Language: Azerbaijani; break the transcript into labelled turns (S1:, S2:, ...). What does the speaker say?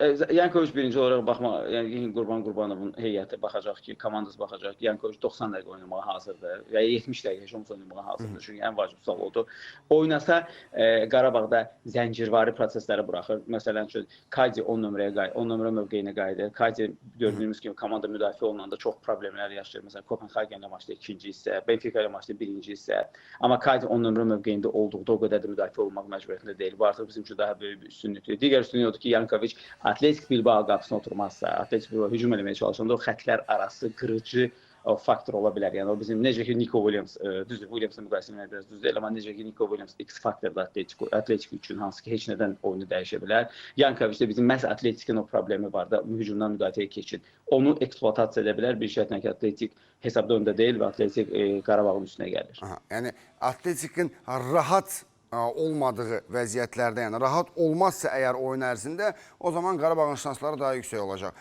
S1: Yankoviç birinci olaraq yəni Qurban Qurbanovun heyəti baxacaq ki, komandası baxacaq ki, Yankoviç 90 dəqiqə oynamağa hazırdır və ya 70 dəqiqə heç olmasa oynamağa hazırdır. Çünki ən vacib sual odur. Oynasa Qarabağda zəncirvari prosesləri buraxır. Məsələn üçün Kadi 10 nömrəyə 10 nömrə mövqeyinə qayıdır. Kadi gördüyümüz kimi komanda müdafiə olunanda çox problemlər yaşayır. Məsələn Kopenhagenlə maçda ikinci hissə, Benfica ilə maçda birinci hissə. Amma Kadi 10 nömrə mövqeyində olduqda o qədər də müdafiə olmaq məcburiyyətində deyil. Bu artıq bizim üçün daha böyük bir üstünlükdür. Digər üstünlük odur ki, Yankoviç Atletik Bilbao qapısına oturmazsa, Atletik Bilbao hücum eləməyə çalışanda o xəttlər arası qırıcı o faktor ola bilər. Yəni o bizim necə ki Nico Williams, düzdür, Williamsla müqayisə etmək biraz düz deyil, amma necə ki Nico Williams X faktorda Atletik üçün hansı ki heç nədən oyunu dəyişə bilər. Yankoviç də bizim məhz Atletikin o problemi var da, hücumdan müdafiəyə keçin. Onu eksploatasiya edə bilər. Bir şərtlə ki, Atletik hesabda öndə deyil və Atletik Qarabağın üstünə gəlir.
S2: Yəni Atletikin rahat olmadığı vəziyyətlərdə, yəni rahat olmazsa əgər oyun ərzində, o zaman Qarabağın şansları daha yüksək olacaq.